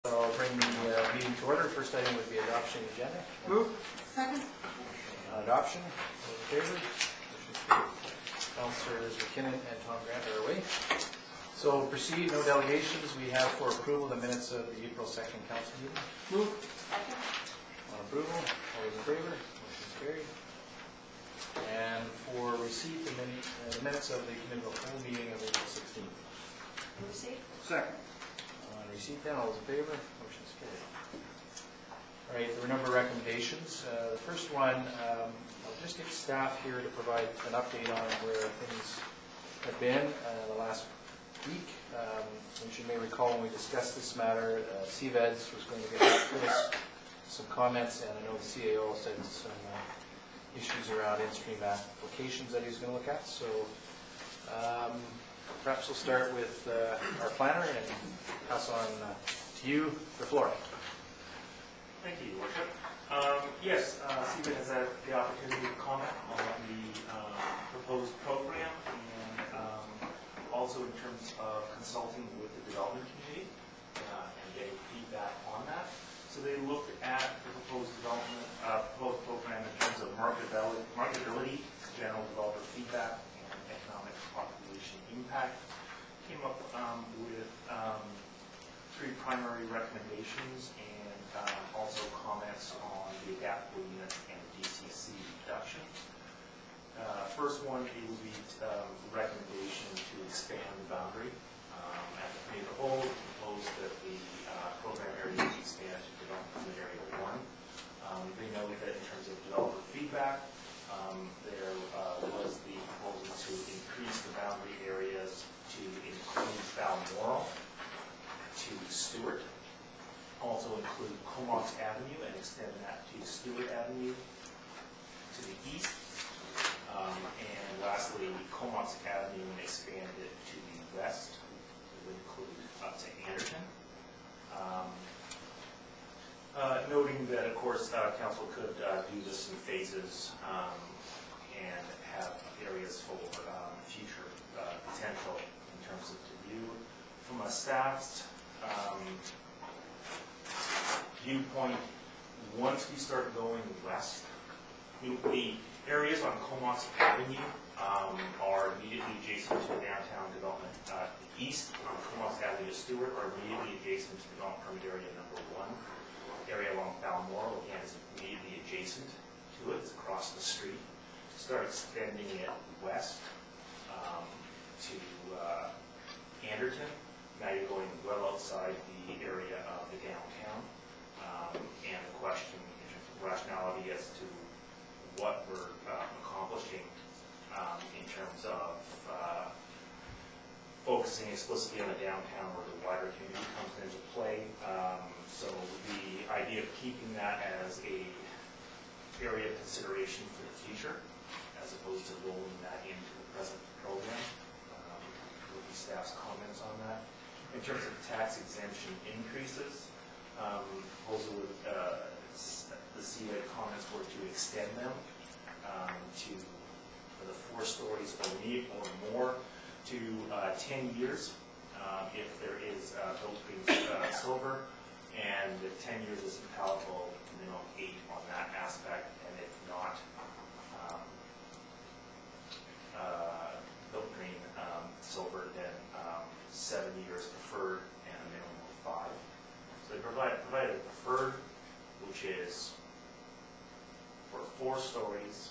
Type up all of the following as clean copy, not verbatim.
So I'll bring the meeting to order. First item would be adoption of the agenda. Move. Second. Adoption. All in favor? Motion carried. Councilors McKinnon and Tom Grant are away. So proceed, no delegations. We have for approval the minutes of the April 2nd council meeting. Move. On approval, all those in favor? Motion is carried. And for receipt, the minutes of the committee of the whole meeting of April 16th. Receipt. Second. On receipt then, all those in favor? Motion is carried. All right, there were a number of recommendations. The first one, I'll just get staff here to provide an update on where things have been the last week. As you may recall, when we discussed this matter, CVEDS was going to get back to us some comments, and I know the CAO said some issues around in-stream applications that he was going to look at. So perhaps we'll start with our planner and pass on to you the floor. Thank you, Your Worship. Yes, CVED has had the opportunity to comment on the proposed program and also in terms of consulting with the development community and getting feedback on that. So they looked at the proposed program in terms of marketability, general developer feedback, and economic population impact. Came up with 3 primary recommendations and also comments on the adaptable units and DCC reduction. First one, it would be recommendation to expand the boundary. At the committee of the whole, proposed that the program area be expanded to development area 1. They noted that in terms of developer feedback, there was the proposal to increase the boundary areas to include Balmoral to Stewart. Also include Comox Avenue and extend that to Stewart Avenue to the east. And lastly, Comox Avenue and expand it to the west. It would include up to Anderton. Noting that, of course, council could do this in phases and have areas for future potential in terms of the view. From a staff's viewpoint, once we start going west, the areas on Comox Avenue are immediately adjacent to downtown development. The east on Comox Avenue to Stewart are immediately adjacent to development permit area number 1. Area along Balmoral, again, is immediately adjacent to it. It's across the street. Start extending it west to Anderton. Now you're going well outside the area of the downtown. And the question in terms of rationality as to what we're accomplishing in terms of focusing explicitly on the downtown where the wider community comes into play. So the idea of keeping that as a area of consideration for the future as opposed to rolling that into the present program. Would be staff's comments on that. In terms of tax exemption increases, proposal with the CVED comments were to extend them for the 4 stories or more to 10 years if there is built green silver, and if 10 years isn't palatable, minimum 8 on that aspect, and if not built green silver, then 7 years preferred and a minimum of 5. So they provided a preferred, which is for 4 stories,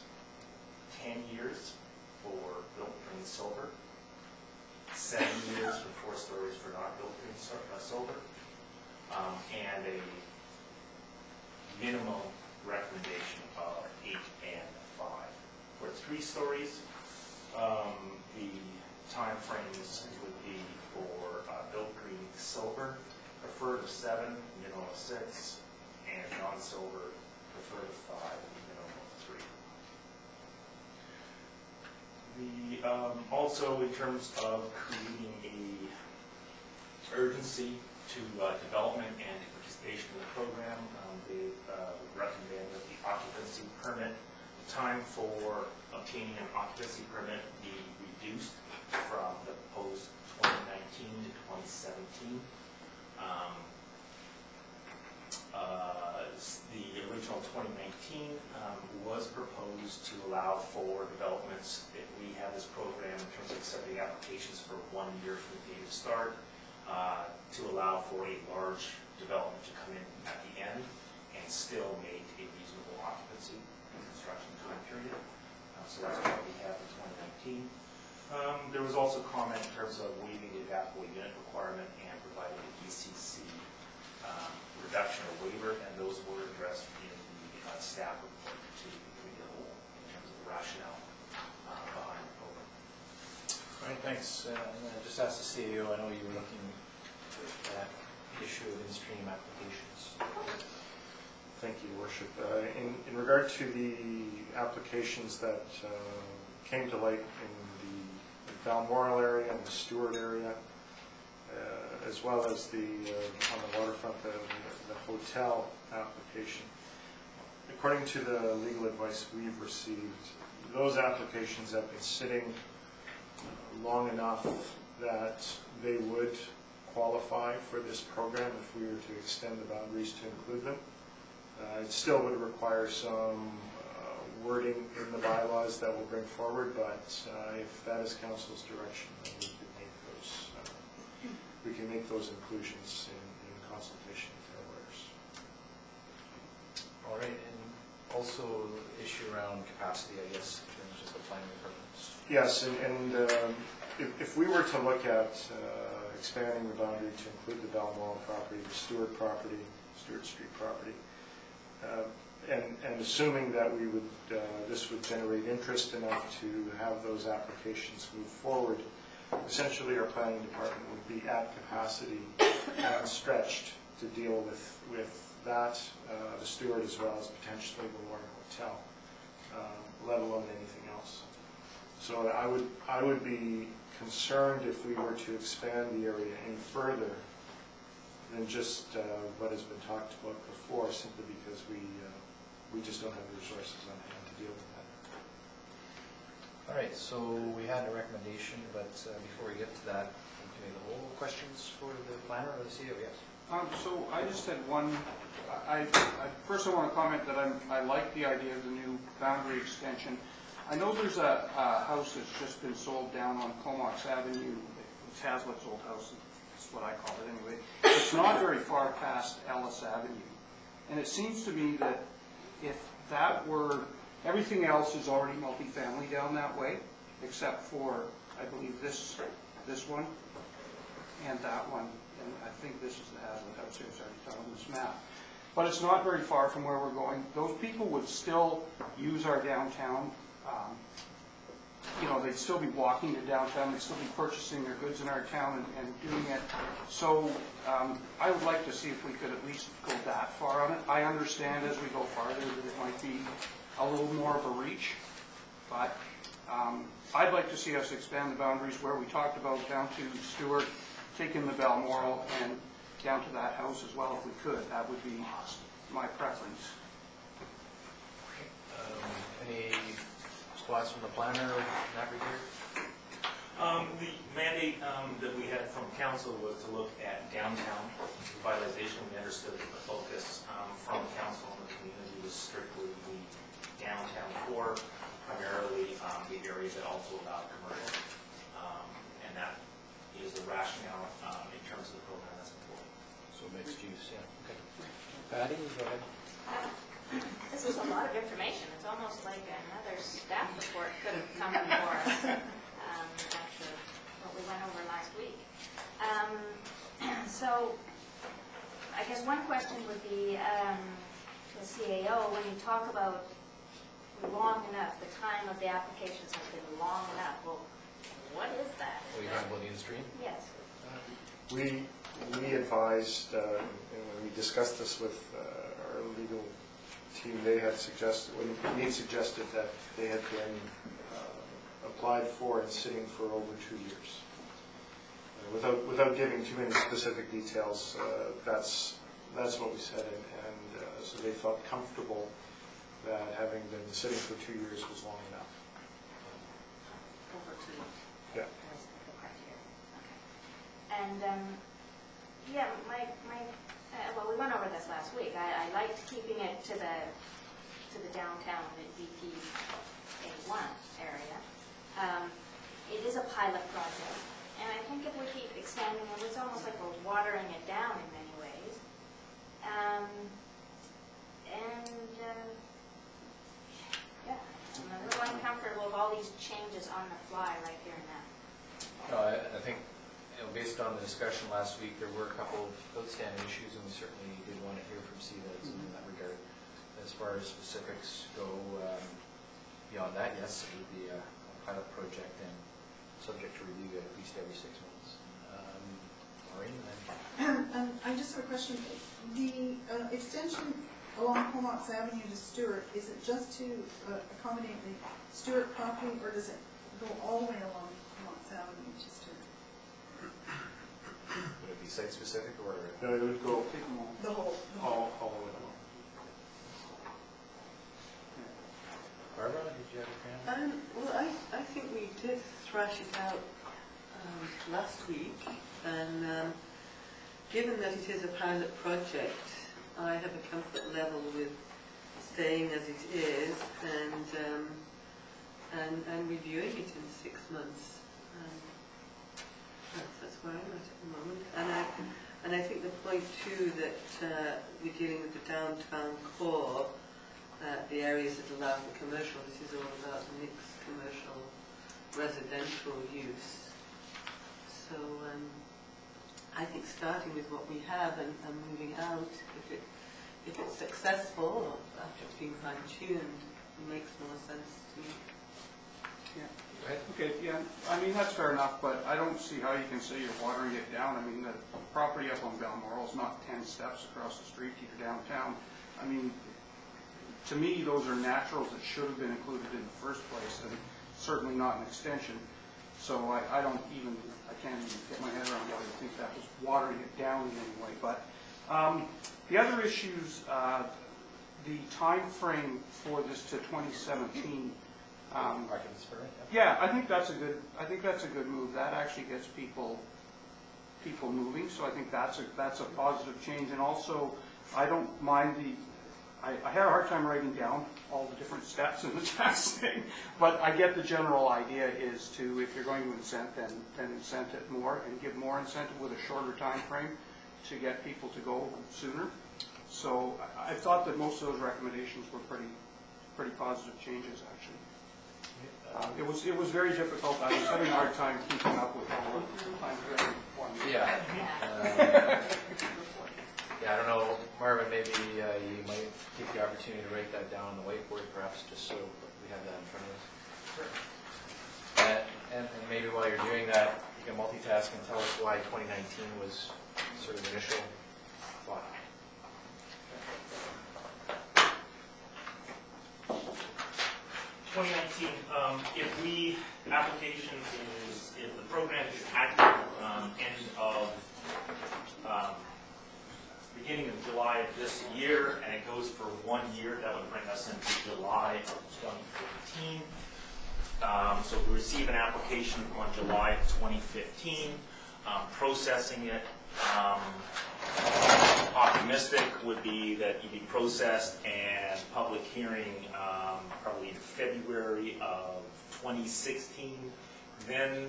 10 years for built green silver, 7 years for 4 stories for not built green silver, and a minimum recommendation of 8 and 5. For 3 stories, the time frames would be for built green silver, preferred of 7, minimum of 6, and non-silver, preferred of 5, minimum of 3. Also, in terms of creating a urgency to development and participation in the program, they recommend that the occupancy permit, the time for obtaining an occupancy permit be reduced from the proposed 2019 to 2017. was proposed to allow for developments, if we have this program in terms of accepting applications for 1 year from the date of start, to allow for a large development to come in at the end and still make a reasonable occupancy and construction time period. So that's what we have in 2019. There was also comment in terms of waiving the adaptable unit requirement and providing an ECC reduction or waiver, and those were addressed in the staff report to the committee as a whole in terms of the rationale behind the program. All right, thanks. Just ask the CAO, I know you were looking at the issue of in-stream applications. Thank you, Your Worship. In regard to the applications that came to light in the Balmoral area and the Stewart area, as well as the on the waterfront, the hotel application, according to the legal advice we've received, those applications have been sitting long enough that they would qualify for this program if we were to extend the boundaries to include them. It still would require some wording in the bylaws that we'll bring forward, but if that is council's direction, then we can make those inclusions in consultation with our lawyers. All right, and also the issue around capacity, I guess, in terms of the planning departments. Yes, and if we were to look at expanding the boundary to include the Balmoral property, the Stewart property, Stewart Street property, and assuming that we would, this would generate interest enough to have those applications move forward, essentially our planning department would be at capacity and stretched to deal with that, the Stewart, as well as potentially the Warren Hotel, let alone anything else. So I would be concerned if we were to expand the area any further than just what has been talked about before, simply because we just don't have the resources on hand to deal with that. All right, so we had a recommendation, but before we get to that, committee of the whole, questions for the planner or the CEO? Yes. So I just had one. First, I want to comment that I like the idea of the new boundary extension. I know there's a house that's just been sold down on Comox Avenue. It's Hazlitt's old house. That's what I call it anyway. It's not very far past Ellis Avenue, and it seems to me that if that were, everything else is already multifamily down that way, except for, I believe, this one and that one, and I think this is the Hazlitt house here, sorry to tell on this map. But it's not very far from where we're going. Those people would still use our downtown. You know, they'd still be walking to downtown, they'd still be purchasing their goods in our town and doing it. So I would like to see if we could at least go that far on it. I understand as we go farther that it might be a little more of a reach, but I'd like to see us expand the boundaries where we talked about down to Stewart, taking the Balmoral and down to that house as well if we could. That would be my preference. Any thoughts from the planner in that regard? The mandate that we had from council was to look at downtown revitalization. We understood that the focus from council and the community was strictly the downtown core, primarily the areas that also allow commercial. And that is the rationale in terms of the program that's important. So mixed use, yeah. Okay. Patty, go ahead. This is a lot of information. It's almost like another staff report could have come before us after what we went over last week. So I guess one question would be the CAO, when you talk about long enough, the time of the applications has been long enough. Well, what is that? Well, you're talking about the in-stream? Yes. We advised, and when we discussed this with our legal team, they had suggested, when we suggested that they had been applied for and sitting for over 2 years. Without giving too many specific details, that's what we said, and so they felt comfortable that having been sitting for 2 years was long enough. Over 2 years. Yeah. Was the criteria. Okay. And yeah, well, we went over this last week. I liked keeping it to to the downtown VP A1 area. It is a pilot project, and I think if we keep expanding it, it's almost like we're watering it down in many ways. Yeah, I'm a little uncomfortable with all these changes on the fly right here and now. No, I think, based on the discussion last week, there were a couple of outstanding issues, and we certainly did want to hear from CVEDS in that regard. As far as specifics go, beyond that, yes, it would be a pilot project and subject to review at least every 6 months. Maureen, then? I just have a question. The extension along Comox Avenue to Stewart, is it just to accommodate the Stewart property, or does it go all the way along Comox Avenue to Stewart? Would it be site-specific, or? No, it would go Take them all. The whole? all the way along. Barbara, did you have a comment? Well, I think we did thrash it out last week, and given that it is a pilot project, I have a comfort level with staying as it is and reviewing it in 6 months. That's where I'm at the moment. And I think the point too that we're dealing with the downtown core, the areas that allow for commercial. This is all about mixed commercial residential use. So I think starting with what we have and moving out, if it's successful after it's been fine-tuned, it makes more sense to me. Yeah. Go ahead. Okay, yeah, I mean, that's fair enough, but I don't see how you can say you're watering it down. I mean, the property up on Balmoral is not 10 steps across the street to your downtown. I mean, to me, those are naturals that should have been included in the first place, and certainly not an extension. So I can't even get my head around whether I think that was watering it down in any way. But the other issues, the time frame for this to 2017. Parking spur, Yeah, I think that's a good move. That actually gets people moving. So I think that's a positive change. And also, I don't mind I had a hard time writing down all the different steps in the tax thing, but I get the general idea is to, if you're going to incent, then incent it more and give more incentive with a shorter time frame to get people to go sooner. So I thought that most of those recommendations were pretty positive changes, actually. It was very difficult. I was having a hard time keeping up with all of the time frame ones. Yeah. Yeah, I don't know, Marvin, maybe you might take the opportunity to write that down on the whiteboard, perhaps, just so we have that in front of us. Sure. And maybe while you're doing that, you can multitask and tell us why 2019 was sort of the initial thought. 2019, if the program is active, end of, beginning of July of this year, and it goes for 1 year, that would bring us into July of 2015. So we receive an application on July of 2015, processing it. Optimistic would be that you'd be processed and public hearing probably in February of 2016. Then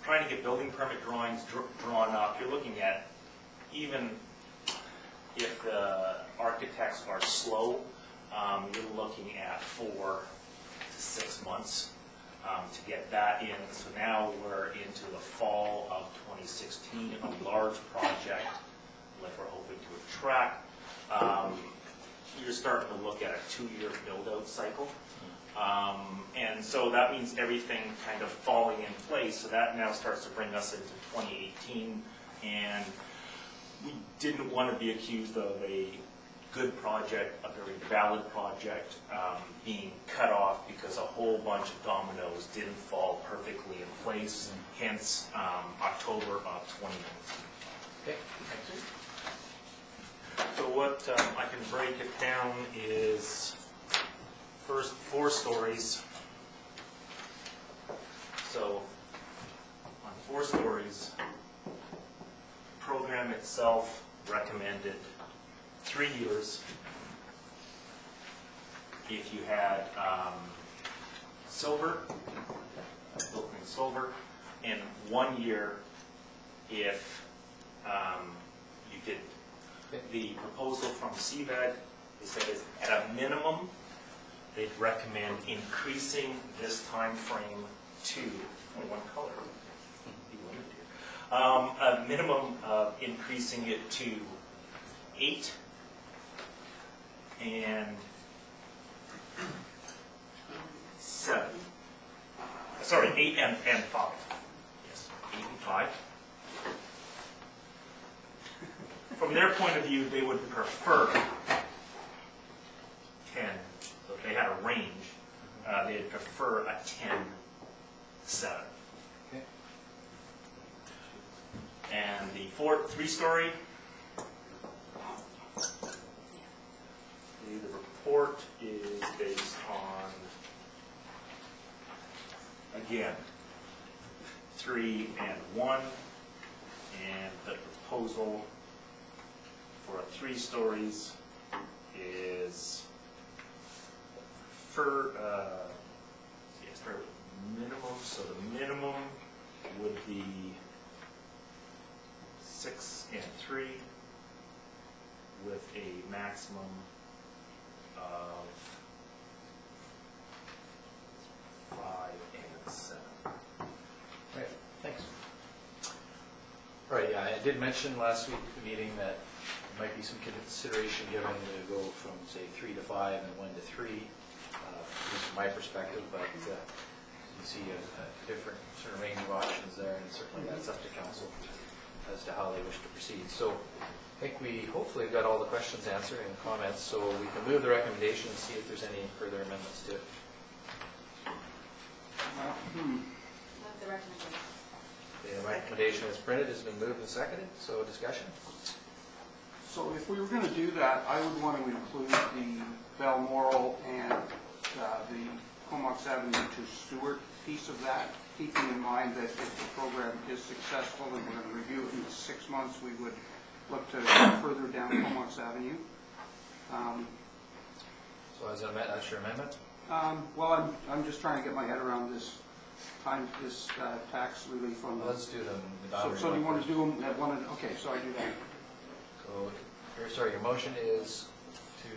trying to get building permit drawings drawn up. You're looking at, even if the architects are slow, you're looking at 4 to 6 months to get that in. So now we're into the fall of 2016, a large project like we're hoping to attract. You're starting to look at a 2-year build-out cycle. And so that means everything kind of falling in place. So that now starts to bring us into 2018. And we didn't want to be accused of a good project, a very valid project, being cut off because a whole bunch of dominoes didn't fall perfectly in place, hence October of 2019. Okay, thank you. So what I can break it down is first 4 stories. So on 4 stories, program itself recommended 3 years, if you had silver, built in silver, and 1 year if you did. The proposal from CVED is that at a minimum, they'd recommend increasing this time frame to only one color. Be limited here. A minimum of increasing it to 8 and 7. Sorry, 8 and 5. Yes, 8 and 5. From their point of view, they would prefer 10. So if they had a range, they'd prefer a 10-7. Okay. And the 3-story, the report is based on, again, 3 and 1, and the proposal for 3 stories is start with minimum, so the minimum would be 6 and 3 with a maximum of 5 and 7. Right, thanks. All right, yeah, I did mention last week at the meeting that there might be some consideration given to go from, say, 3 to 5 and 1 to 3, at least from my perspective, but you see a different sort of range of options there, and certainly that's up to council as to how they wish to proceed. So I think we hopefully have got all the questions answered and comments, so we can move the recommendation and see if there's any further amendments to it. Move the recommendation. The recommendation as printed has been moved and seconded, so discussion? So if we were going to do that, I would want to include the Balmoral and the Comox Avenue to Stewart piece of that, keeping in mind that if the program is successful and we're going to review it in 6 months, we would look to further down Comox Avenue. So as that's your amendment? Well, I'm just trying to get my head around this tax relief on Let's do them. The boundary So do you one want to first. do them at one? Okay, so I do that. So, your motion is to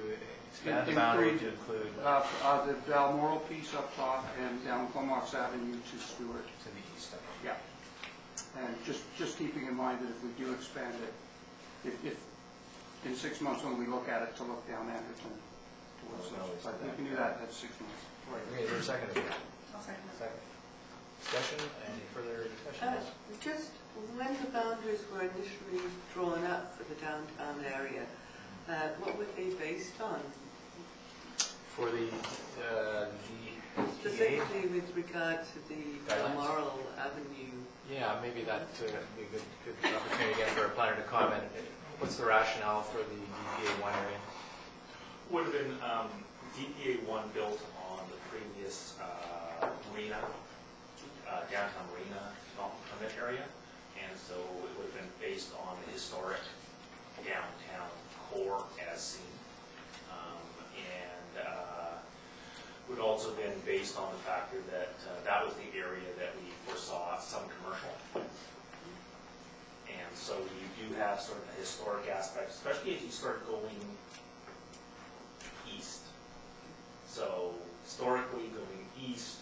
expand the boundary to include The Balmoral piece up top and down Comox Avenue to Stewart. to the east. Yeah. And just keeping in mind that if we do expand it, if in 6 months when we look at it, to look down Anderton towards Well, us. But we can do that at 6 months. Okay, is there a second? I'll second it. Second. Discussion, any further discussion? Just when the boundaries were initially drawn up for the downtown area, what were they based on? For the DPA? Specifically with regard to the Guidelines? Balmoral Avenue. Yeah, maybe that would be a good opportunity again for a planner to comment. What's the rationale for the DPA 1 area? Would have been DPA 1 built on the previous marina, downtown marina development permit area, and so it would have been based on the historic downtown core as seen, and would also been based on the factor that that was the area that we foresaw some commercial, and so you do have sort of a historic aspect, especially as you start going east. So historically going east,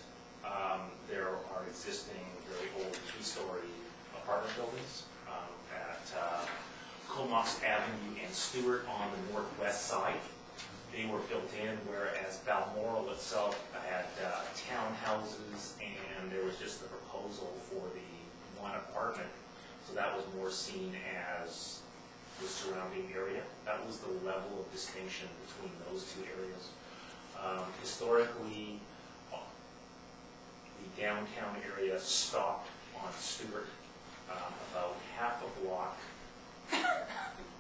there are existing very old 3-story apartment buildings at Comox Avenue and Stewart on the northwest side. They were built in, whereas Balmoral itself had townhouses, and there was just the proposal for the 1 apartment. So that was more seen as the surrounding area. That was the level of distinction between those 2 areas. Historically, the downtown area stopped on Stewart about half a block,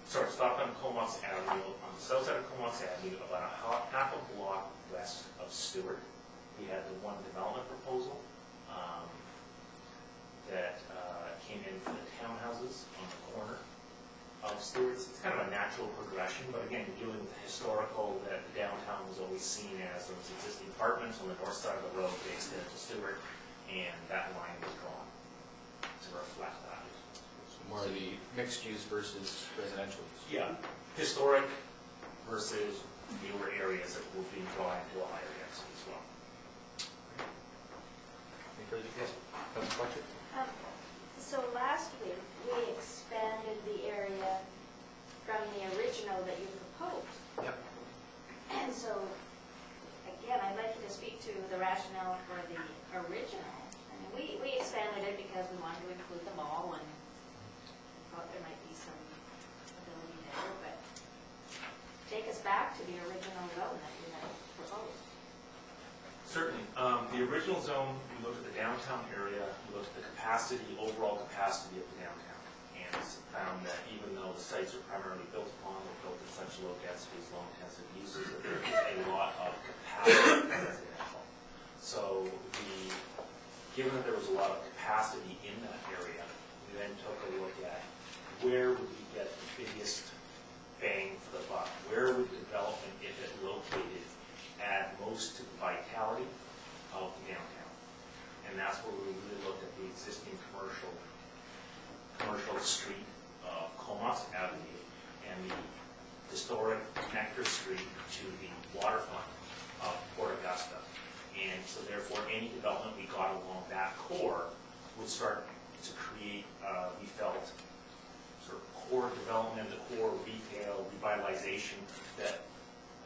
stopped on Comox Avenue, on the south side of Comox Avenue, about half a block west of Stewart. We had the 1 development proposal that came in for the townhouses on the corner of Stewart's it's kind of a natural progression, but again, you're dealing with the historical, that the downtown was always seen as those existing apartments on the north side of the road, they extended to Stewart, and that line was drawn to reflect that. So more of the mixed use versus residential use. Yeah, historic versus newer areas that will be drawn into a higher density as well. Any further details? Councilor Fletcher? So last week, we expanded the area from the original that you proposed. Yep. And so, again, I'd like you to speak to the rationale for the original. I mean, we expanded it because we wanted to include them all and thought there might be some ability there, but take us back to the original zone that you had proposed. Certainly. The original zone, we looked at the downtown area, we looked at the capacity, overall capacity of the downtown, and found that even though the sites are primarily built upon, or built at such low densities, low intensive uses, that there is a lot of capacity in residential. So given that there was a lot of capacity in that area, we then took a look at where would we get the biggest bang for the buck? Where would development, if it located, add most to the vitality of the downtown? And that's where we really looked at the existing commercial street of Comox Avenue and the historic connector street to the waterfront of Port Augusta. And so therefore, any development we got along that core would start to create, we felt, sort of core development, the core retail revitalization that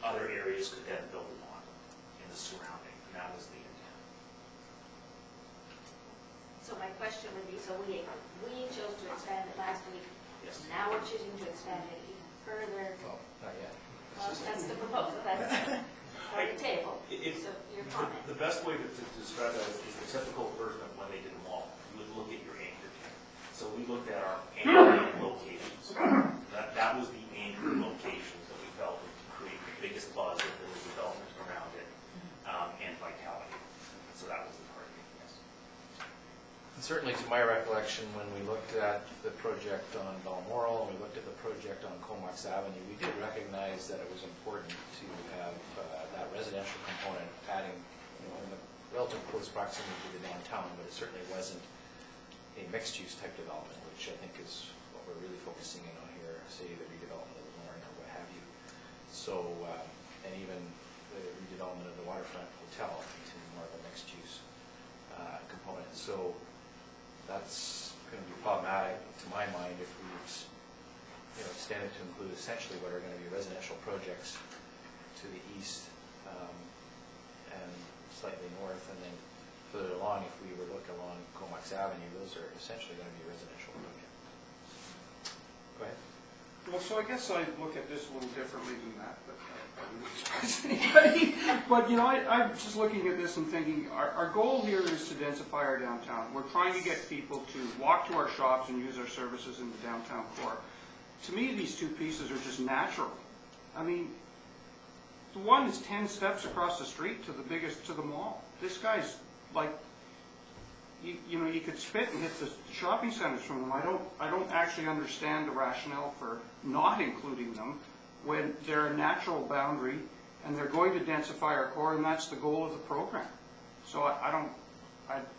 other areas could then build upon in the surrounding, and that was the intent. So my question would be, so we chose to expand it last week. Yes. Now we're choosing to expand it even further. Well, not yet. Well, that's the proposal, that's on the table. It's- So your comment. The best way to describe that is the typical version of when they did a mall. You would look at your anchor tenant. So we looked at our anchor locations. That was the anchor locations that we felt would create the biggest buzz if there was development around it, and vitality. So that was the target, yes. And certainly to my recollection, when we looked at the project on Balmoral, and we looked at the project on Comox Avenue, we did recognize that it was important to have that residential component adding, in the relative close proximity to the downtown, but it certainly wasn't a mixed-use type development, which I think is what we're really focusing in on here, say the redevelopment of the Warren or what have you. So, and even the redevelopment of the waterfront hotel into more of a mixed-use component. So that's going to be problematic to my mind if we extend it to include essentially what are going to be residential projects to the east and slightly north, and then further along, if we were to look along Comox Avenue, those are essentially going to be residential projects. Go ahead. Well, so I guess I look at this a little differently than that, but I wouldn't surprise anybody. But, I'm just looking at this and thinking, our goal here is to densify our downtown. We're trying to get people to walk to our shops and use our services in the downtown core. To me, these two pieces are just natural. I mean, the one is 10 steps across the street to the mall. This guy's like, you could spit and hit the shopping centers from them. I don't actually understand the rationale for not including them when they're a natural boundary and they're going to densify our core, and that's the goal of the program. So I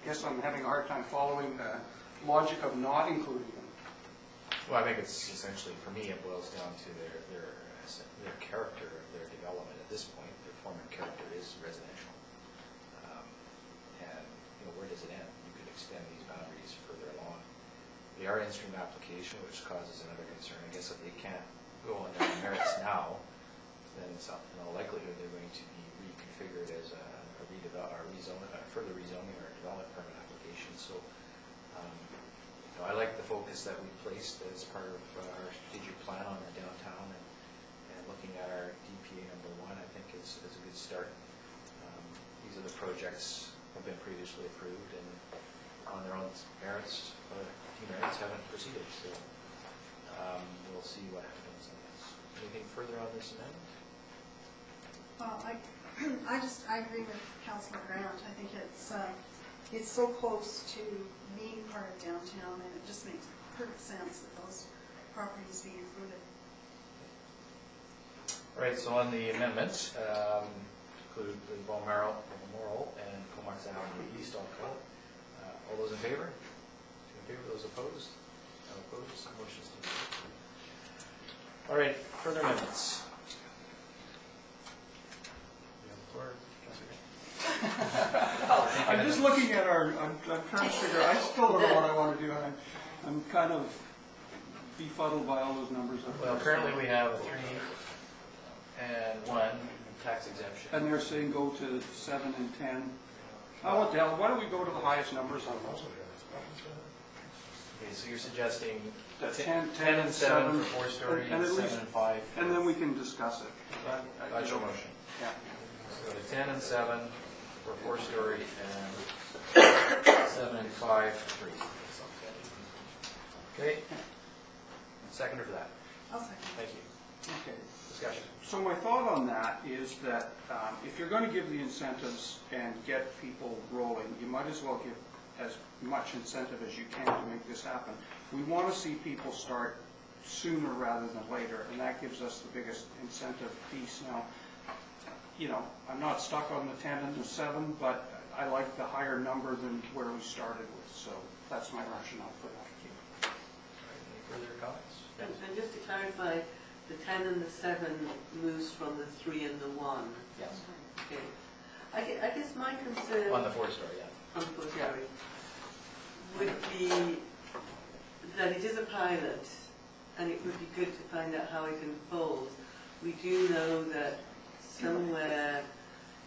guess I'm having a hard time following the logic of not including them. Well, I think it's essentially, for me, it boils down to their character of their development at this point. Their form and character is residential. And, where does it end? You could extend these boundaries further along. They are in-stream application, which causes another concern. I guess if they can't go on their merits now, then it's in all likelihood they're going to be reconfigured as a further rezoning or a development permit application. So, I like the focus that we placed as part of our strategic plan on our downtown, and looking at our DPA #1, I think is a good start. These are the projects have been previously approved, and on their own merits, team merits haven't proceeded. So we'll see what happens on this. Anything further on this amendment? Well, I agree with Councilor Grant. I think it's so close to being part of downtown, and it just makes perfect sense that those properties be included. Right, so on the amendments, include the Balmoral and Comox Avenue East, I'll call it. All those in favor? Two in favor, those opposed? None opposed, motion's carried. All right, further amendments. You have the floor, Councilor. I'm just looking at I'm trying to figure, I still don't know what I want to do. I'm kind of befuddled by all those numbers. Well, currently we have a 3 and 1 tax exemption. And they're saying go to 7 and 10. Oh, what the hell, why don't we go to the highest numbers on those? Okay, so you're suggesting The 10 and 7 for 4-story, and at 7 least- and 5. And then we can discuss it. That's your motion. Yeah. So go to 10 and 7 for 4-story and 7 and 5 for 3. Okay? Seconder for that. I'll second. Thank you. Okay. Discussion. So my thought on that is that if you're going to give the incentives and get people rolling, you might as well give as much incentive as you can to make this happen. We want to see people start sooner rather than later, and that gives us the biggest incentive piece. Now, you know, I'm not stuck on the 10 and the 7, but I like the higher number than where we started with, so that's my rationale for that. Any further comments? And just to clarify, the 10 and the 7 moves from the 3 and the 1. Yes. Okay. I guess my concern On the 4-story, yeah. on Fourth would be that it is a pilot, and it would be good to find out how it unfolds. We do know that somewhere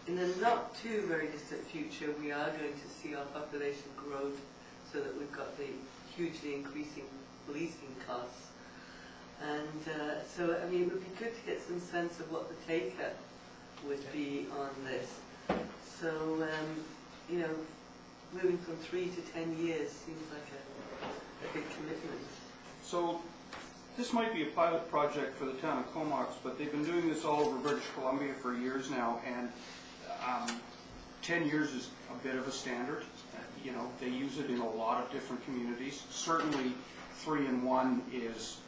in the not too very distant future, we are going to see our population grow so that we've got the hugely increasing policing costs. And so, I mean, it would be good to get some sense of what the take-up would be on this. So, you know, moving from 3 to 10 years seems like a big commitment. So this might be a pilot project for the town of Comox, but they've been doing this all over British Columbia for years now, and 10 years is a bit of a standard. You know, they use it in a lot of different communities. Certainly 3 and 1 is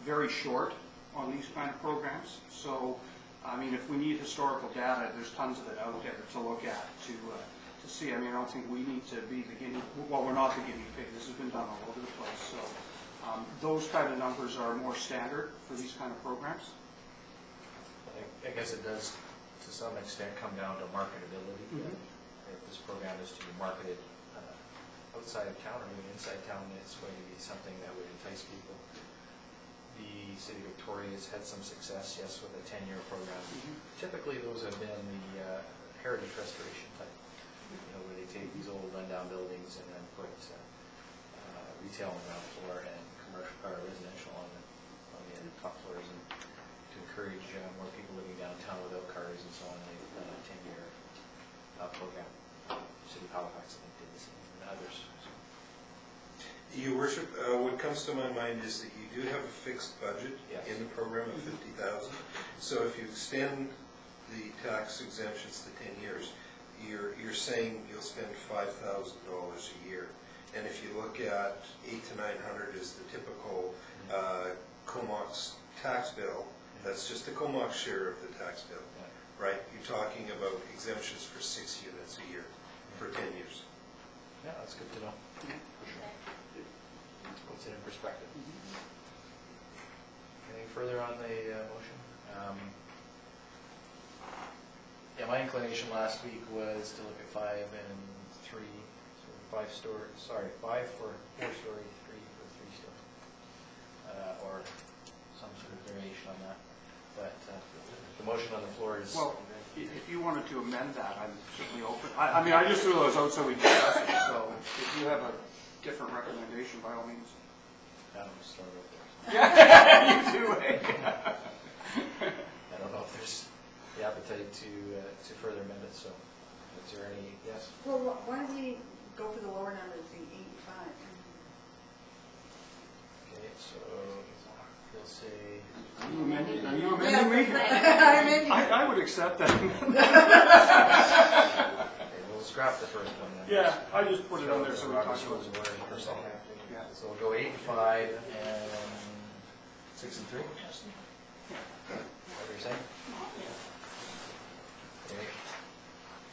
very short on these kind of programs. So, I mean, if we need historical data, there's tons of it out there to look at, to see. I mean, I don't think we need to be the guinea, well, we're not the guinea pig. This has been done all over the place. So those kind of numbers are more standard for these kind of programs. I guess it does, to some extent, come down to marketability. Mhm. If this program is to be marketed outside of town or maybe inside town, it's going to be something that would entice people. The City of Victoria has had some success, yes, with a 10-year program. Typically, those have been the heritage restoration type, you know, where they take these old rundown buildings and then put retail on the ground floor and commercial or residential on the top floors, and to encourage more people living downtown without cars and so on. They've done a 10-year program. City of Halifax, I think, did the same, and others. Your Worship, what comes to my mind is that you do have a fixed budget Yes. in the program of $50,000. So if you extend the tax exemptions to 10 years, you're saying you'll spend $5,000 a year. And if you look at 800 to 900 is the typical Comox tax bill, that's just the Comox share of the tax bill, right? You're talking about exemptions for 6 units a year for 10 years. Yeah, that's good to know. Puts it in perspective. Anything further on the motion? Yeah, my inclination last week was to look at 5 and 3, so 5 for 4-story, 3 for 3-story, or some sort of variation on that. But the motion on the floor is. Well, if you wanted to amend that, I'm certainly open. I mean, I just threw those out so we discuss it, so if you have a different recommendation, by all means. Adam started up there. You do, eh? I don't know if there's the appetite to further amend it, so is there any, yes? Well, why don't we go for the lower number, the 85? Okay, so he'll say, Are you amending me? Yes, I would accept that. okay, we'll scrap the first one then. Yeah, I just put it on there so we talk Robert's about rules it. of order and personnel. Yeah. So we'll go 8 and 5 and 6 and 3? Have your saying? Okay.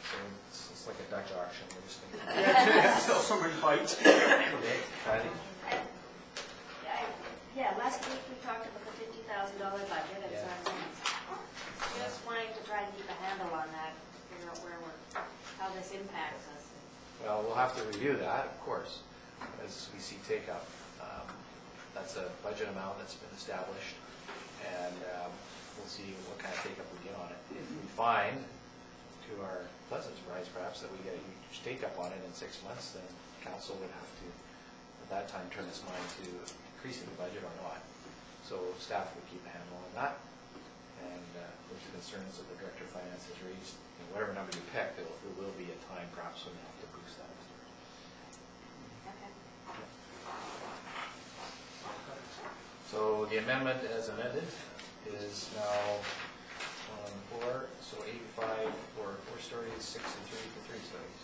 So it's like a Dutch auction, we're just gonna. Until somebody bites. Okay, Kylie? Yeah, last week we talked about the $50,000 budget, and so I'm just wanting to try and keep a handle on that, figure out how this impacts us. Well, we'll have to review that, of course, as we see take-up. That's a budget amount that's been established, and we'll see what kind of take-up we get on it. If we find, to our pleasant surprise perhaps, that we get a huge take-up on it in 6 months, then council would have to, at that time, turn its mind to increasing the budget or not. So staff would keep a handle on that, and those concerns that the Director of Finance has raised, and whatever number you pick, there will be a time perhaps when you have to boost that. Okay. So the amendment as amended is now on the floor, so 8.5 for 4 stories, 6 and 3 for 3 stories.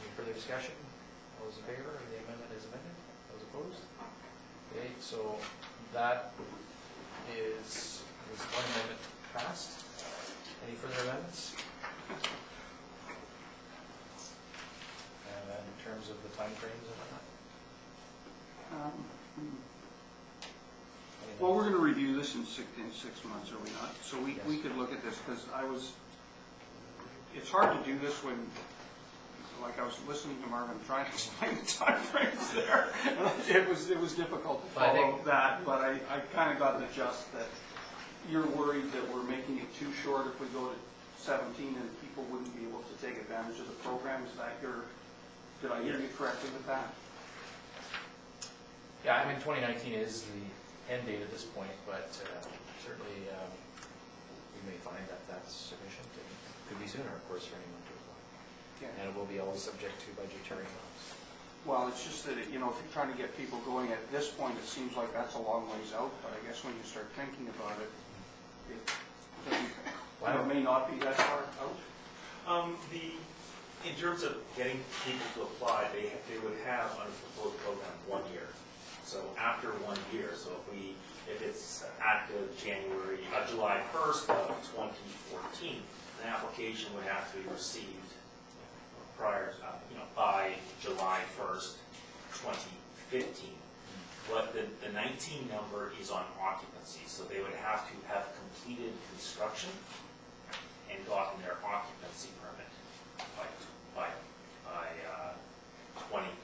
Any further discussion? All those in favor of the amendment as amended? Those opposed? Okay, so that is one amendment passed. Any further amendments? And then in terms of the timeframes and whatnot? Well, we're going to review this in 6 months, are we not? So we could look at this, because it's hard to do this when, like I was listening to Marvin trying to explain the timeframes there. It was difficult to follow that, but I kind of got the gist that you're worried that we're making it too short if we go to 17 and people wouldn't be able to take advantage of the program. Is that did I hear you correctly with that? Yeah, I mean, 2019 is the end date at this point, but certainly we may find that that's sufficient. It could be sooner, of course, for anyone to apply. Yeah. And it will be always subject to budgetary laws. Well, it's just that, if you're trying to get people going at this point, it seems like that's a long ways out, but I guess when you start thinking about it, it may not be that far out. In terms of getting people to apply, they would have under the proposed program 1 year. So after 1 year, so if it's active July 1st of 2014, an application would have to be received prior, by July 1st, 2015. But the 19 number is on occupancy, so they would have to have completed construction and gotten their occupancy permit by 2019.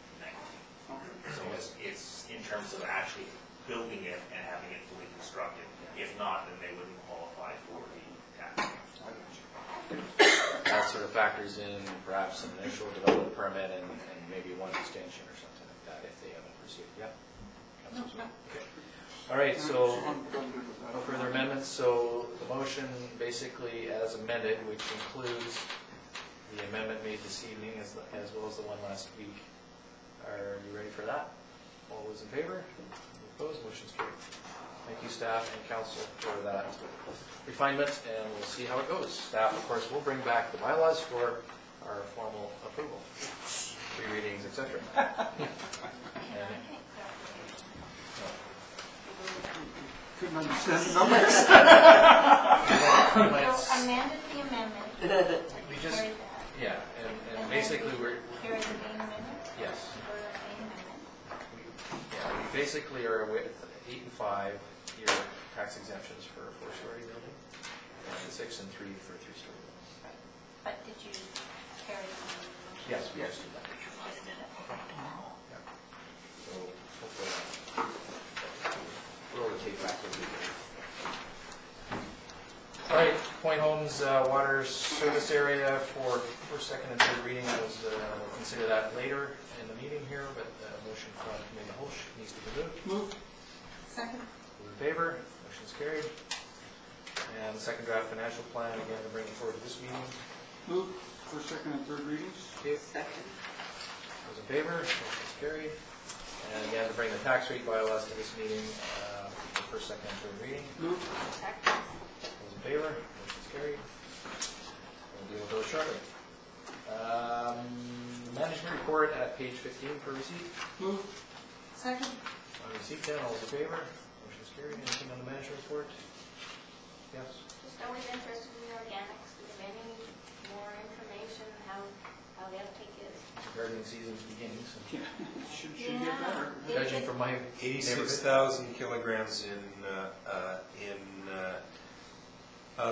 So it's in terms of actually building it and having it fully constructed. If not, then they wouldn't qualify for the tax. That sort of factors in perhaps an initial development permit and maybe one extension or something like that if they haven't received. Yeah. Okay. All right, so no further amendments. So the motion basically as amended, which includes the amendment made this evening as well as the one last week. Are you ready for that? All those in favor? Any opposed? Motion's carried. Thank you, staff and council, for that refinement, and we'll see how it goes. Staff, of course, will bring back the bylaws for our formal approval, 3 readings, etc. Couldn't understand the numbers. So amended the amendment. We just, Carry that. yeah, and basically we're, Carry the main amendment. yes. Or the main amendment. Yeah, we basically are with 8 and 5-year tax exemptions for a 4-story building, and 6 and 3 for a 3-story building. But did you carry the main motion? Yes, we just did that. Just did it. Yeah. So hopefully we'll take back what we did. All right, Point Homes water service area for first, second, and third reading. We'll consider that later in the meeting here, but motion from Committee Holsch needs to be moved. Move. Second. All in favor? Motion's carried. And the second draft financial plan, again, to bring it forward to this meeting. Move for second and third readings. Okay. Second. Those in favor? Motion's carried. And again, to bring the tax rate bylaws to this meeting, for first, second, and third reading. Move. Second. Those in favor? Motion's carried. We'll deal with those shortly. Management report at page 15 for receipt. Move. Second. On receipt then, all those in favor? Motion's carried. Anything on the management report? Yes. Just always interested in the organics. Do you have any more information, how the uptake is? Gardening season's beginning, so Should get better. judging from my 86,000 kilograms in the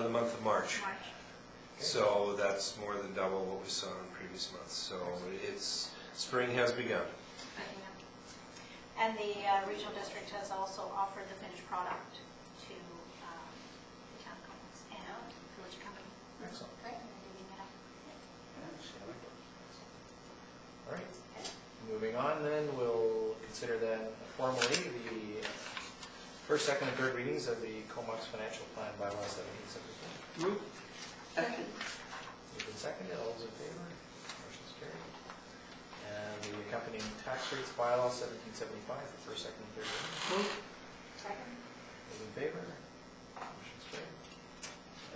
month of March. March. So that's more than double what we saw in previous months. So spring has begun. And the regional district has also offered the finished product to the town companies and village company. Excellent. Great. All right. Moving on then, we'll consider then formally the first, second, and third readings of the Comox Financial Plan Bylaw 1774. Move. Second. Moved and seconded, all those in favor? Motion's carried. And the accompanying tax rates bylaw 1775, the first, second, and third reading. Move. Second. Those in favor? Motion's carried.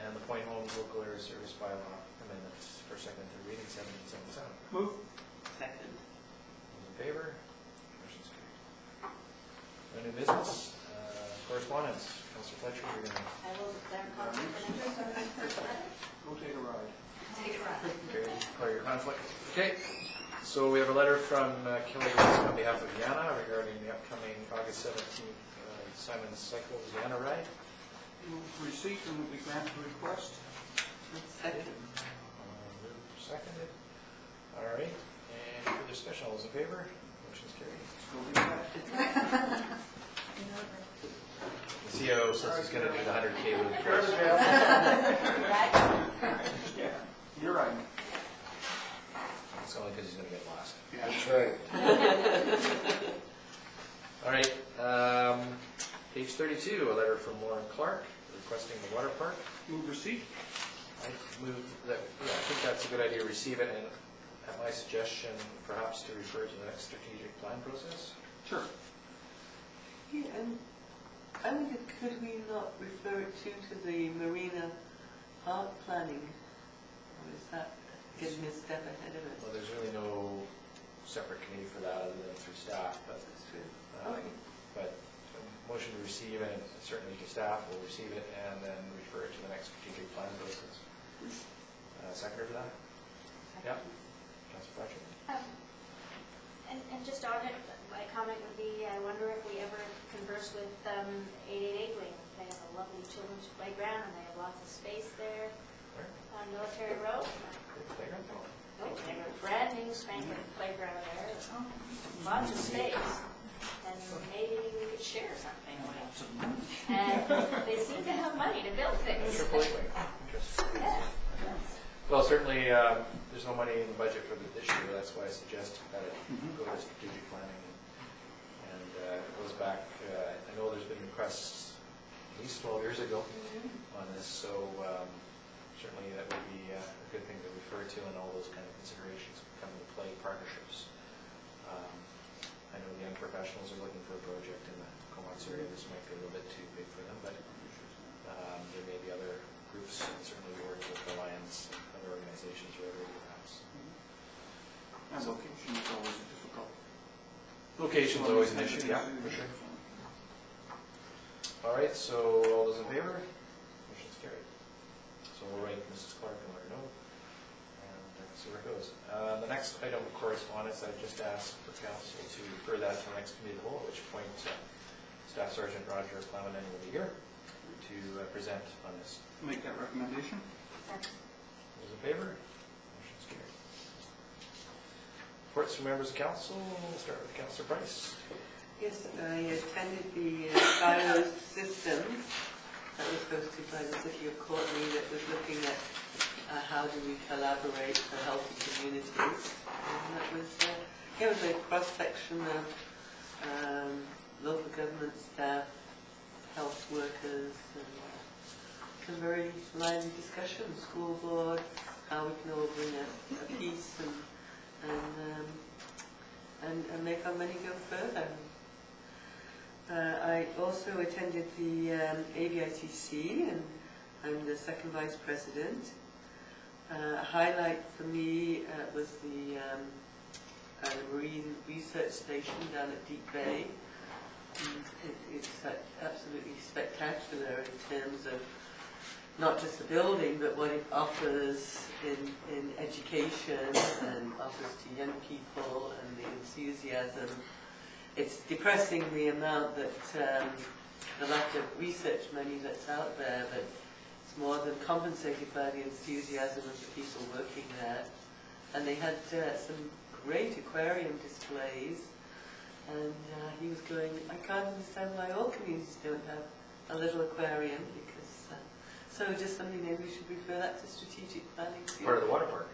And the Point Homes Local Area Service bylaw amendments, first, second, and third reading 1777. Move. Second. Those in favor? Motion's carried. No new business. Correspondence. Councillor Fletcher, you're going to I will declare conflict of interest on that first letter. Go take a ride. Take a ride. declare your conflict. Okay. So we have a letter from Kelly Grace on behalf of Yana regarding the upcoming August 17th Simon Cycles Yana ride. Move receipt and we grant the request. Second. Moved, seconded. All right. And for discussion, all those in favor? Motion's carried. Go read that. The CEO says he's going to do the 100K loop first. Yeah, you're right. It's only because he's going to get lost. Yeah. That's right. All right. Page 32, a letter from Lauren Clark requesting the water park. Move receipt. I move that, yeah, I think that's a good idea, receive it, and at my suggestion, perhaps to refer to the next strategic plan process. Sure. Yeah, and I wonder, could we not refer it to the Marina Park planning? Or is that getting a step ahead of Well, us? there's really no separate committee for that other than through staff, but, That's true. um, but motion to receive, and certainly to staff will receive it, and then refer it to the next strategic plan process. Seconder for that? Yeah. Councilor Fletcher? And just on it, my comment would be, I wonder if we ever converse with 888 Wing. They have a lovely children's playground, and they have lots of space there Where? on Military Road. Playground? Oh, they have a brand new spanking playground there, lots of space, and maybe we could share something. And they seem to have money to build things. Triple A wing. Interesting. Yeah. Well, certainly, there's no money in the budget for this year, that's why I suggested that it go to strategic planning. And it goes back, I know there's been requests at least 12 years ago on this, so certainly that would be a good thing to refer to, and all those kind of considerations come into play, partnerships. I know the young professionals are looking for a project in the Comox area. This might be a little bit too big for them, but there may be other groups, and certainly we work with the Lions and other organizations, Rotary perhaps. And location is always difficult. Location's always an issue, yeah, for sure. All right, so all those in favor? Motion's carried. So we'll write Mrs. Clark and let her know, and see where it goes. The next item of correspondence, I just asked for council to refer that to the next committee of the whole, at which point Staff Sergeant Roger Clemenin will be here to present on this. Make that recommendation. Those in favor? Motion's carried. Reports from members of council. We'll start with Councillor Price. Yes, I attended the silos systems that was hosted by the City of Courtenay that was looking at how do we collaborate for healthy communities. And that was, it was a cross-section of local government staff, health workers, and some very lively discussion, school board, how we can all bring a piece and make our money go further. I also attended the AVITC, and I'm the second vice president. A highlight for me was the Marine Research Station down at Deep Bay. It's absolutely spectacular in terms of not just the building, but what it offers in education and offers to young people and the enthusiasm. It's depressing the amount that the lack of research money that's out there, but it's more than compensated by the enthusiasm of the people working there. And they had some great aquarium displays, and he was going, I can't understand why all communities don't have a little aquarium, because so just something, maybe we should refer that to strategic planning. Part of the water park.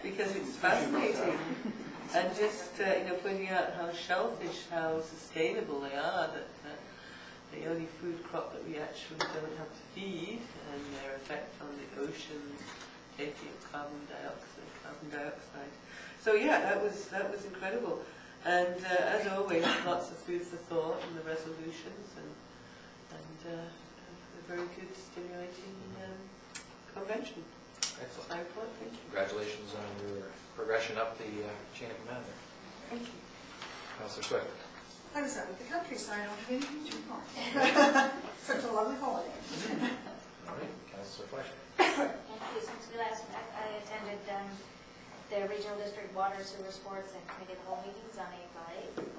Because it's fascinating. And just, pointing out how shellfish, how sustainable they are, that the only food crop that we actually don't have to feed, and their effect on the oceans, taking up carbon dioxide. So yeah, that was incredible. And as always, lots of food for thought in the resolutions, and a very good, stimulating convention. Excellent. My report, thank you. Congratulations on your progression up the chain of command there. Thank you. Councillor Swift. I was out with the countryside, I don't have anything to report. Such a lovely holiday. All right, Councillor Fleischer. Thank you. Since we last met, I attended the Regional District Water, Sewer, Sports, and Committee of the Whole meetings on April 8th.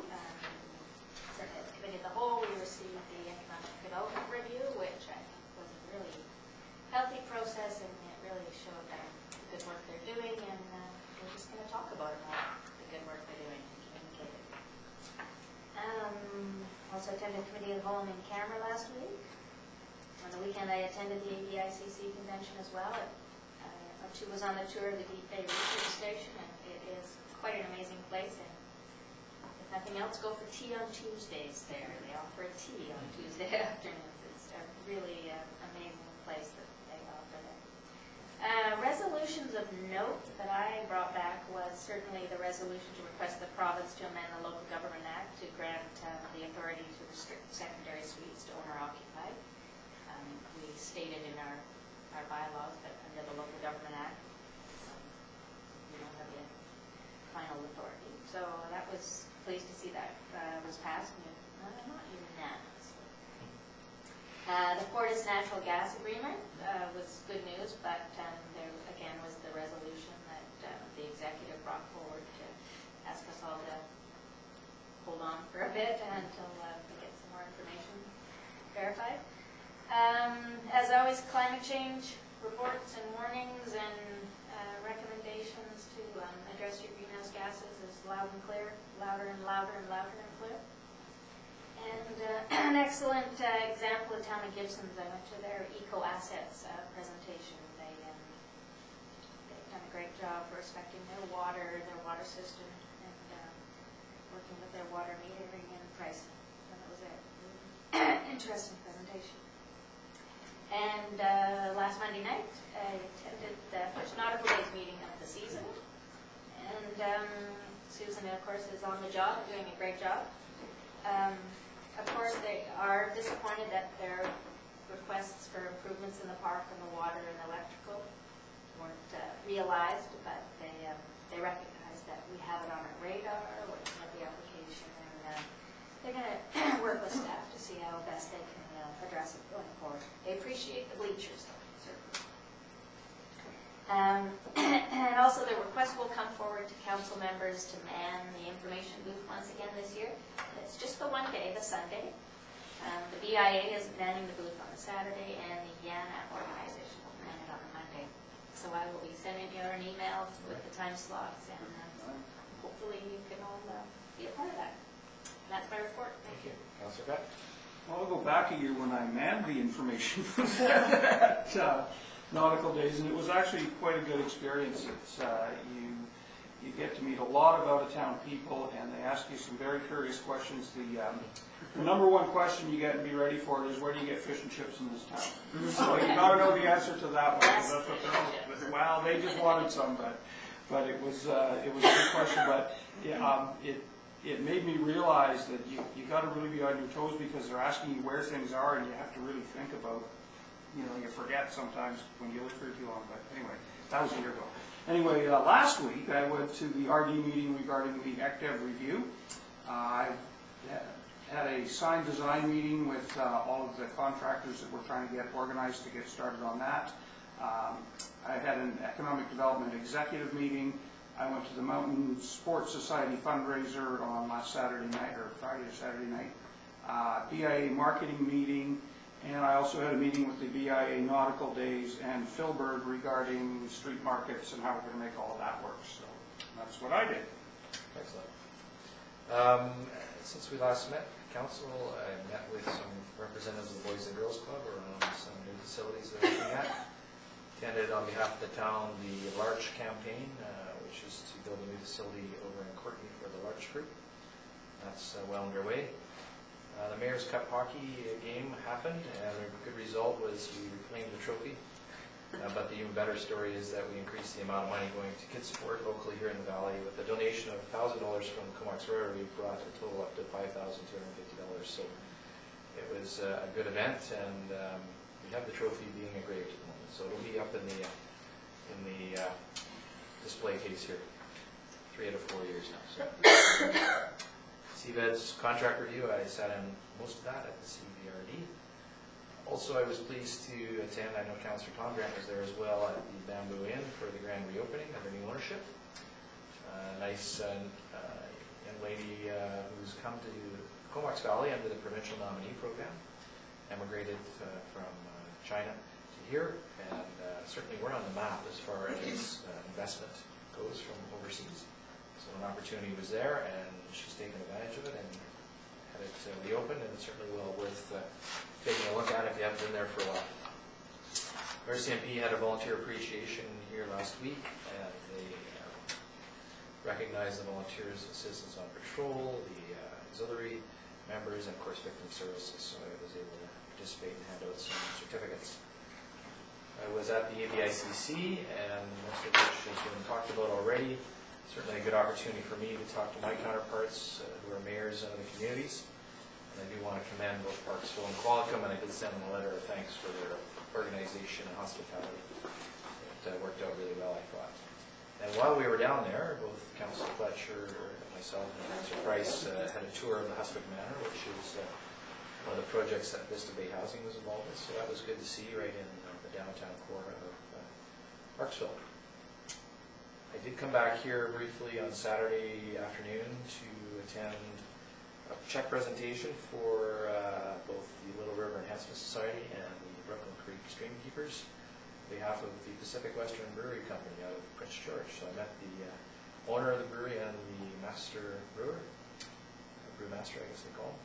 So at the Committee of the Whole, we received the Economic Development Review, which I think was a really healthy process, and it really showed the good work they're doing, and we're just going to talk about it more, the good work they're doing, and communicate it. Also attended Committee of the Whole in Canberra last week. On the weekend, I attended the ABICC convention as well. She was on the tour of the Deep Bay Research Station, and it is quite an amazing place. And if nothing else, go for tea on Tuesdays there. They offer a tea on Tuesday afternoons. It's a really amazing place that they offer there. Resolutions of note that I brought back was certainly the resolution to request the province to amend the Local Government Act to grant the authority to restrict secondary suites to owner-occupied. We stated in our bylaws that under the Local Government Act, we don't have the final authority. So that was pleased to see that was passed, not unanimously. The Fortis Natural Gas Agreement was good news, but there again was the resolution that the executive brought forward to ask us all to hold on for a bit until we get some more information verified. As always, climate change reports and warnings and recommendations to address your greenhouse gases is loud and clear, louder and louder and louder and clear. And an excellent example of Town of Gibson's, I went to their Eco Assets presentation. They've done a great job respecting their water system, and working with their water metering and pricing. And it was an interesting presentation. And last Monday night, I attended the first Nautical Days meeting of the season. And Susan, of course, is on the job, doing a great job. Of course, they are disappointed that their requests for improvements in the park and the water and electrical weren't realized, but they recognize that we have it on our radar, we're looking at the application, and they're going to work with staff to see how best they can address it going forward. They appreciate the bleachers, though, certainly. And also the request will come forward to council members to man the information booth once again this year. It's just the one day, the Sunday. The BIA is manning the booth on the Saturday, and the YANA organization will man it on the Monday. So I will be sending you an email with the time slots, and hopefully you can all be a part of that. And that's my report. Thank you. Councillor Beck. Well, I'll go back a year when I manned the information at Nautical Days, and it was actually quite a good experience. It's you get to meet a lot of out-of-town people, and they ask you some very curious questions. The number one question you get and be ready for it is, where do you get fish and chips in this town? So you got to know the answer to that one. That's what they're, well, they just wanted some, but it was a good question. But it made me realize that you got to really be on your toes, because they're asking you where things are, and you have to really think about. You forget sometimes when you live for too long. But anyway, that was a year ago. Anyway, last week I went to the RD meeting regarding the ECDEV review. Had a sign design meeting with all of the contractors that we're trying to get organized to get started on that. I had an economic development executive meeting. I went to the Mountain Sports Society fundraiser on last Saturday night, or Friday or Saturday night. BIA marketing meeting, and I also had a meeting with the BIA Nautical Days and Philbird regarding street markets and how we're going to make all of that work. So that's what I did. Excellent. Since we last met, Council, I met with some representatives of the Boys and Girls Club around some new facilities that we're looking at. Attended on behalf of the town the Larch campaign, which is to build a new facility over in Courtney for the Larch Group. That's well underway. The Mayor's Cup hockey game happened, and a good result was we reclaimed the trophy. But the even better story is that we increased the amount of money going to kids sport locally here in the valley. With a donation of $1,000 from Comox Rotary, we brought the total up to $5,250. So it was a good event, and we have the trophy being engraved at the moment. So it'll be up in the display case here, 3 out of 4 years now. So. CVED's contract review, I sat in most of that at the CVRD. Also, I was pleased to attend, I know Councillor Tom Grant was there as well, at the Bamboo Inn for the grand reopening under new ownership. Nice young lady who's come to Comox Valley under the provincial nominee program, emigrated from China to here, and certainly we're on the map as far as investment goes from overseas. So an opportunity was there, and she's taken advantage of it and had it reopened, and it's certainly well worth taking a look at if you haven't been there for a while. RCMP had a volunteer appreciation here last week, and they recognized the volunteers, assistants on patrol, the auxiliary members, and of course victim services, so I was able to participate and hand out some certificates. I was at the ABICC, and most of which has been talked about already. Certainly a good opportunity for me to talk to my counterparts who are mayors in other communities. And I do want to commend both Parksville and Qualicum, and I did send them a letter of thanks for their organization and hospitality. It worked out really well, I thought. And while we were down there, both Councillor Fletcher, myself, and Councillor Price had a tour of the Huswick Manor, which is one of the projects that Vista Bay Housing was involved with. So that was good to see right in the downtown core of Parksville. I did come back here briefly on Saturday afternoon to attend a check presentation for both the Little River Enhancement Society and the Brooklyn Creek Stream Keepers on behalf of the Pacific Western Brewery Company out of Prince George. So I met the owner of the brewery and the master brewer, brewmaster I guess they call him.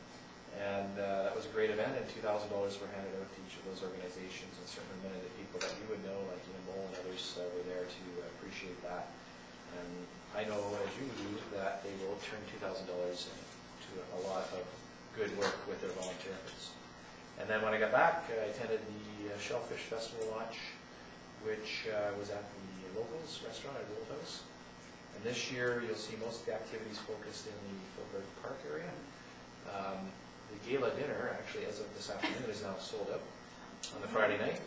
And that was a great event, and $2,000 were handed out to each of those organizations, and certainly many of the people that you would know, like Mole and others, were there to appreciate that. And I know, as you do, that they will turn $2,000 into a lot of good work with their volunteer efforts. And then when I got back, I attended the Shellfish Festival launch, which was at the Locals restaurant at Gold House. And this year, you'll see most of the activities focused in the Philbird Park area. The gala dinner, actually, as of this afternoon, is now sold out on the Friday night.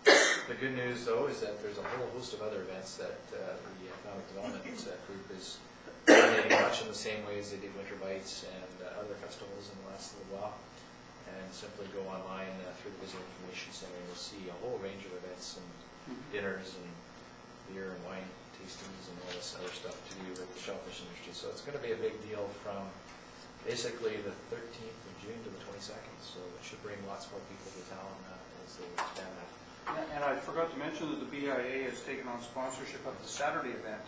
The good news, though, is that there's a whole host of other events that the Economic Development Group is doing much in the same way as they did Winter Bites and other festivals in the last little while. And simply go online through the Visitor Information Center, and you'll see a whole range of events and dinners and beer and wine tastings and all this other stuff to do with the shellfish industry. So it's going to be a big deal from basically the 13th of June to the 22nd. So it should bring lots more people to town as they expand that. And I forgot to mention that the BIA has taken on sponsorship of the Saturday event,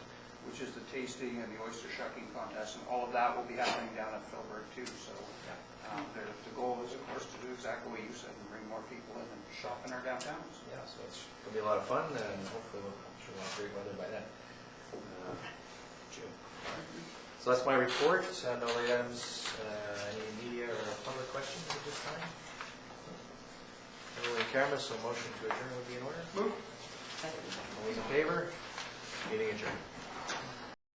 which is the tasting and the oyster shucking contest, and all of that will be happening down at Philbird too. So the goal is, of course, to do exactly what you said and bring more people in and shop in our downtowns. Yeah, so it's going to be a lot of fun, and hopefully we'll have great weather by then. June. So that's my report. No items, any media or public questions at this time? Rolling camera, so motion to adjourn would be in order. Move. All those in favor? Meeting adjourned.